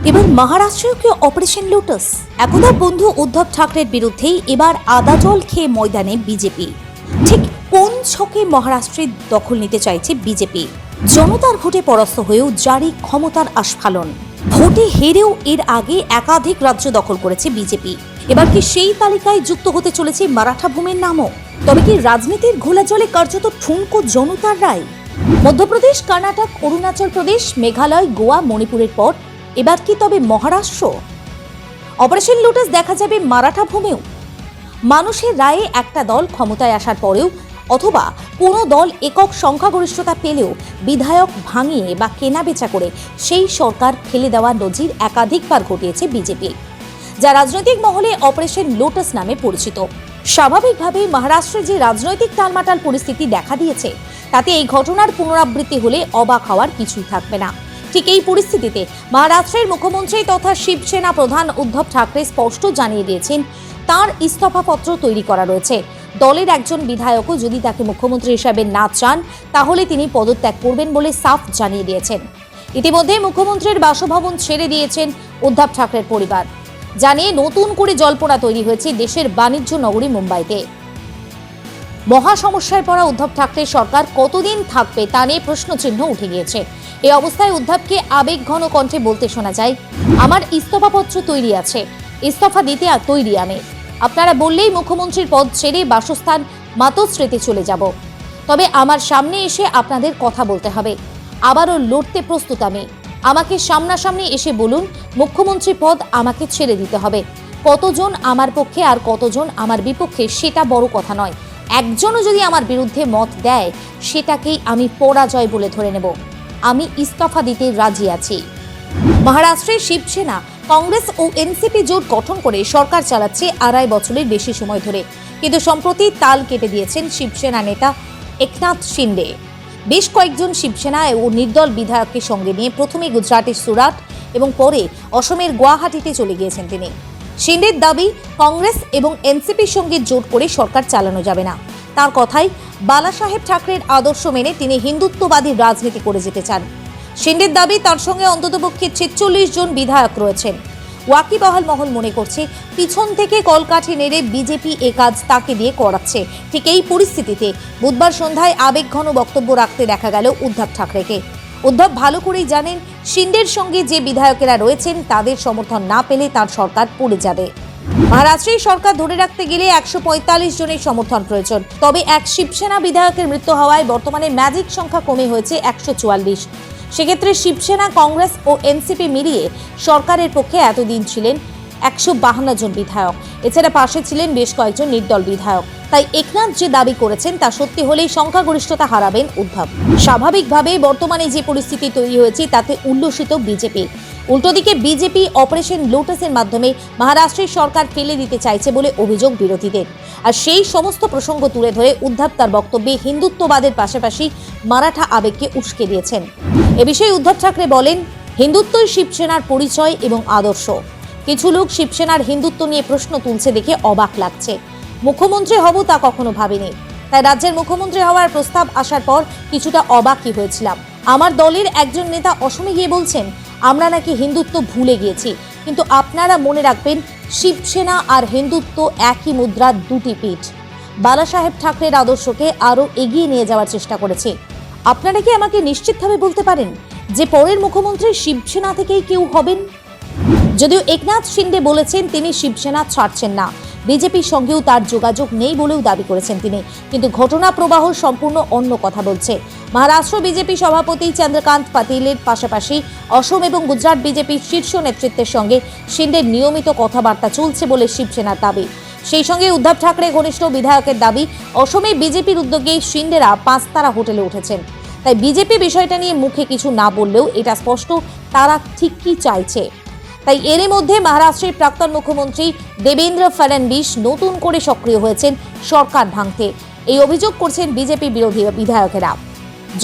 এবার মহারাষ্ট্রেও কি operation lotus? একদা বন্ধু উদ্ধব ঠাকরের বিরুদ্ধেই এবার আদা জল খেয়ে ময়দানে বিজেপি। ঠিক কোন ছকে মহারাষ্ট্রের দখল নিতে চাইছে বিজেপি? জনতার ভোটে পরাস্ত হয়েও জারি ক্ষমতার আস্ফালন। ভোটে হেরেও এর আগে একাধিক রাজ্য দখল করেছে বিজেপি। এবার কি সেই তালিকায় যুক্ত হতে চলেছে মারাঠা ভূমির নামও? তবে কি রাজনীতির ঘোলা জলে কার্যত ঠুনকো জনতার রায়? মধ্যপ্রদেশ, কর্ণাটক, অরুণাচল প্রদেশ, মেঘালয়, গোয়া, মণিপুরের পর এবার কি তবে মহারাষ্ট্র? অপারেশন লোটাস দেখা যাবে মারাঠা ভূমেও। মানুষের রায়ে একটা দল ক্ষমতায় আসার পরেও অথবা কোনো দল একক সংখ্যাগরিষ্ঠতা পেলেও বিধায়ক ভাঙিয়ে বা কেনাবেচা করে সেই সরকার ফেলে দেওয়ার নজির একাধিকবার ঘটিয়েছে বিজেপি, যা রাজনৈতিক মহলে অপারেশন লোটাস নামে পরিচিত। স্বাভাবিকভাবেই মহারাষ্ট্রে যে রাজনৈতিক টালমাটাল পরিস্থিতি দেখা দিয়েছে, তাতে এই ঘটনার পুনরাবৃত্তি হলে অবাক হওয়ার কিছুই থাকবে না। ঠিক এই পরিস্থিতিতে মহারাষ্ট্রের মুখ্যমন্ত্রী তথা শিবসেনা প্রধান উদ্ধব ঠাকরে স্পষ্ট জানিয়ে দিয়েছেন তার ইস্তফাপত্র তৈরি করা রয়েছে। দলের একজন বিধায়কও যদি তাকে মুখ্যমন্ত্রী হিসাবে না চান, তাহলে তিনি পদত্যাগ করবেন বলে সাফ জানিয়ে দিয়েছেন। ইতিমধ্যে মুখ্যমন্ত্রীর বাসভবন ছেড়ে দিয়েছেন উদ্ধব ঠাকরের পরিবার। জানিয়ে নতুন করে জল্পনা তৈরি হয়েছে দেশের বাণিজ্য নগরী মুম্বাইতে। মহা সমস্যায় পড়া উদ্ধব ঠাকরে সরকার কতদিন থাকবে তা নিয়ে প্রশ্নচিহ্ন উঠে গিয়েছে। এই অবস্থায় উদ্ধবকে আবেগঘন কণ্ঠে বলতে শোনা যায়, আমার ইস্তফাপত্র তৈরি আছে, ইস্তফা দিতে তৈরি আমি। আপনারা বললেই মুখ্যমন্ত্রীর পদ ছেড়ে বাসস্থান মাতোশ্রীতে চলে যাব। তবে আমার সামনে এসে আপনাদের কথা বলতে হবে। আবারও লড়তে প্রস্তুত আমি। আমাকে সামনাসামনি এসে বলুন মুখ্যমন্ত্রী পদ আমাকে ছেড়ে দিতে হবে। কতজন আমার পক্ষে আর কতজন আমার বিপক্ষে সেটা বড় কথা নয়। একজনও যদি আমার বিরুদ্ধে মত দেয়, সেটাকেই আমি পরাজয় বলে ধরে নেব। আমি ইস্তফা দিতে রাজি আছি। মহারাষ্ট্রের শিবসেনা, কংগ্রেস ও এনসিপি জোট গঠন করে সরকার চালাচ্ছে 2.5 বছরের বেশি সময় ধরে। কিন্তু সম্প্রতি তাল কেটে দিয়েছেন শিবসেনা নেতা একনাথ শিন্ডে। বেশ কয়েকজন শিবসেনা ও নির্দল বিধায়ককে সঙ্গে নিয়ে প্রথমে গুজরাটের সুরাট এবং পরে অসমের গুয়াহাটিতে চলে গিয়েছেন তিনি। শিন্ডের দাবি, কংগ্রেস এবং এনসিপির সঙ্গে জোট করে সরকার চালানো যাবে না। তার কথাই, বালাসাহেব ঠাকরের আদর্শ মেনে তিনি হিন্দুত্ববাদী রাজনীতি করে যেতে চান। শিন্ডের দাবি, তার সঙ্গে অন্ততপক্ষে 46 জন বিধায়ক রয়েছেন। ওয়াকিবহাল মহল মনে করছে পিছন থেকে কলকাঠি নেড়ে বিজেপি এ কাজ তাকে দিয়ে করাচ্ছে। ঠিক এই পরিস্থিতিতে বুধবার সন্ধ্যায় আবেগঘন বক্তব্য রাখতে দেখা গেল উদ্ধব ঠাকরেকে। উদ্ধব ভালো করেই জানেন শিন্ডের সঙ্গে যে বিধায়কেরা রয়েছেন তাদের সমর্থন না পেলে তার সরকার পড়ে যাবে। মহারাষ্ট্রের সরকার ধরে রাখতে গেলে 145 জনের সমর্থন প্রয়োজন। তবে এক শিবসেনা বিধায়কের মৃত্যু হওয়ায় বর্তমানে ম্যাজিক সংখ্যা কমে হয়েছে 144। সেক্ষেত্রে শিবসেনা, কংগ্রেস ও এনসিপি মিলিয়ে সরকারের পক্ষে এতদিন ছিলেন 152 জন বিধায়ক। এছাড়া পাশে ছিলেন বেশ কয়েকজন নির্দল বিধায়ক। তাই একনাথ যে দাবি করেছেন তা সত্যি হলেই সংখ্যাগরিষ্ঠতা হারাবেন উদ্ধব। স্বাভাবিকভাবেই বর্তমানে যে পরিস্থিতি তৈরি হয়েছে তাতে উল্লসিত বিজেপি। উল্টোদিকে বিজেপি অপারেশন লোটাসের মাধ্যমে মহারাষ্ট্রের সরকার ফেলে দিতে চাইছে বলে অভিযোগ বিরোধীদের। আর সেই সমস্ত প্রসঙ্গ তুলে ধরে উদ্ধব তার বক্তব্যে হিন্দুত্ববাদের পাশাপাশি মারাঠা আবেগকে উস্কে দিয়েছেন। এ বিষয়ে উদ্ধব ঠাকরে বলেন, হিন্দুত্বই শিবসেনার পরিচয় এবং আদর্শ। কিছু লোক শিবসেনার হিন্দুত্ব নিয়ে প্রশ্ন তুলছে দেখে অবাক লাগছে। মুখ্যমন্ত্রী হব তা কখনো ভাবিনি। তাই রাজ্যের মুখ্যমন্ত্রী হওয়ার প্রস্তাব আসার পর কিছুটা অবাকই হয়েছিলাম। আমার দলের একজন নেতা অসমে গিয়ে বলছেন আমরা নাকি হিন্দুত্ব ভুলে গিয়েছি। কিন্তু আপনারা মনে রাখবেন, শিবসেনা আর হিন্দুত্ব একই মুদ্রার দুটি পিঠ। বালাসাহেব ঠাকরের আদর্শকে আরও এগিয়ে নিয়ে যাওয়ার চেষ্টা করেছে। আপনারা কি আমাকে নিশ্চিতভাবে বলতে পারেন যে পরের মুখ্যমন্ত্রী শিবসেনা থেকেই কেউ হবেন? যদিও একনাথ শিন্ডে বলেছেন তিনি শিবসেনা ছাড়ছেন না, বিজেপির সঙ্গেও তার যোগাযোগ নেই বলেও দাবি করেছেন তিনি। কিন্তু ঘটনা প্রবাহ সম্পূর্ণ অন্য কথা বলছে। মহারাষ্ট্র বিজেপি সভাপতি চন্দ্রকান্ত পাতিলের পাশাপাশি অসম এবং গুজরাট বিজেপির শীর্ষ নেতৃত্বের সঙ্গে শিন্ডের নিয়মিত কথাবার্তা চলছে বলে শিবসেনার দাবি। সেই সঙ্গে উদ্ধব ঠাকরে ঘনিষ্ঠ বিধায়কের দাবি, অসমে বিজেপির উদ্যোগেই শিন্ডেরা 5 তারা হোটেলে উঠেছেন। তাই বিজেপি বিষয়টা নিয়ে মুখে কিছু না বললেও এটা স্পষ্ট তারা ঠিক কি চাইছে। তাই এরই মধ্যে মহারাষ্ট্রের প্রাক্তন মুখ্যমন্ত্রী দেবেন্দ্র ফডনবিস নতুন করে সক্রিয় হয়েছেন সরকার ভাঙতে। এই অভিযোগ করছেন বিজেপি বিরোধী বিধায়কেরা।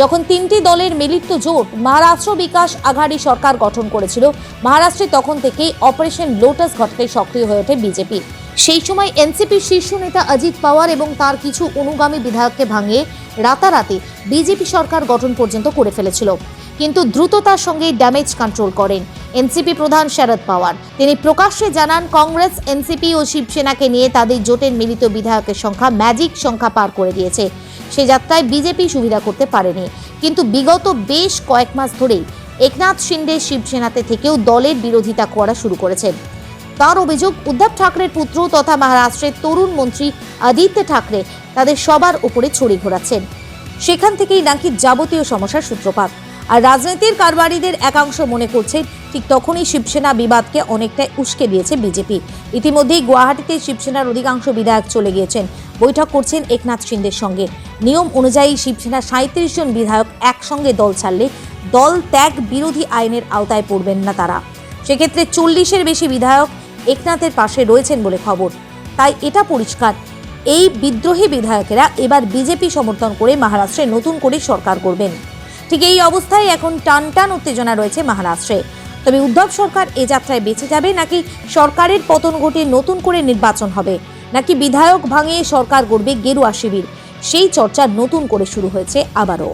যখন 3টি দলের মিলিত জোট মহারাষ্ট্র বিকাশ আঘাড়ি সরকার গঠন করেছিল মহারাষ্ট্রে, তখন থেকেই অপারেশন লোটাস ঘটাতে সক্রিয় হয়ে ওঠে বিজেপি। সেই সময় এনসিপির শীর্ষ নেতা অজিত পাওয়ার এবং তার কিছু অনুগামী বিধায়ককে ভাঙিয়ে রাতারাতি বিজেপি সরকার গঠন পর্যন্ত করে ফেলেছিল। কিন্তু দ্রুততার সঙ্গে ড্যামেজ কন্ট্রোল করেন। এনসিপি প্রধান শরদ পাওয়ার। তিনি প্রকাশ্যে জানান, কংগ্রেস, এনসিপি ও শিবসেনাকে নিয়ে তাদের জোটের মিলিত বিধায়কের সংখ্যা ম্যাজিক সংখ্যা পার করে দিয়েছে। সে যাত্রায় বিজেপি সুবিধা করতে পারেনি, কিন্তু বিগত বেশ কয়েক মাস ধরেই একনাথ শিন্ডে শিবসেনাতে থেকেও দলের বিরোধিতা করা শুরু করেছেন। তার অভিযোগ, উদ্ধব ঠাকরের পুত্র তথা মহারাষ্ট্রের তরুণ মন্ত্রী আদিত্য ঠাকরে তাদের সবার উপরে ছড়ি ঘোরাচ্ছেন। সেখান থেকেই নাকি যাবতীয় সমস্যার সূত্রপাত। আর রাজনীতির কারবারিদের একাংশ মনে করছে, ঠিক তখনই শিবসেনা বিবাদকে অনেকটাই উস্কে দিয়েছে বিজেপি। ইতিমধ্যেই গুয়াহাটিতে শিবসেনার অধিকাংশ বিধায়ক চলে গিয়েছেন, বৈঠক করছেন একনাথ শিন্ডের সঙ্গে। নিয়ম অনুযায়ী শিবসেনা 37 জন বিধায়ক একসঙ্গে দল ছাড়লে দল ত্যাগ বিরোধী আইনের আওতায় পড়বেন না তারা। সেক্ষেত্রে 40-এর বেশি বিধায়ক একনাথের পাশে রয়েছেন বলে খবর। তাই এটা পরিষ্কার, এই বিদ্রোহী বিধায়কেরা এবার বিজেপি সমর্থন করে মহারাষ্ট্রে নতুন করে সরকার করবেন। ঠিক এই অবস্থায় এখন টানটান উত্তেজনা রয়েছে মহারাষ্ট্রে। তবে উদ্ধব সরকার এ যাত্রায় বেঁচে যাবে, নাকি সরকারের পতন ঘটে নতুন করে নির্বাচন হবে, নাকি বিধায়ক ভাঙিয়ে সরকার গড়বে গেরুয়া শিবির, সেই চর্চা নতুন করে শুরু হয়েছে আবারও।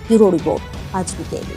ব্যুরো রিপোর্ট, আজ বিকেল।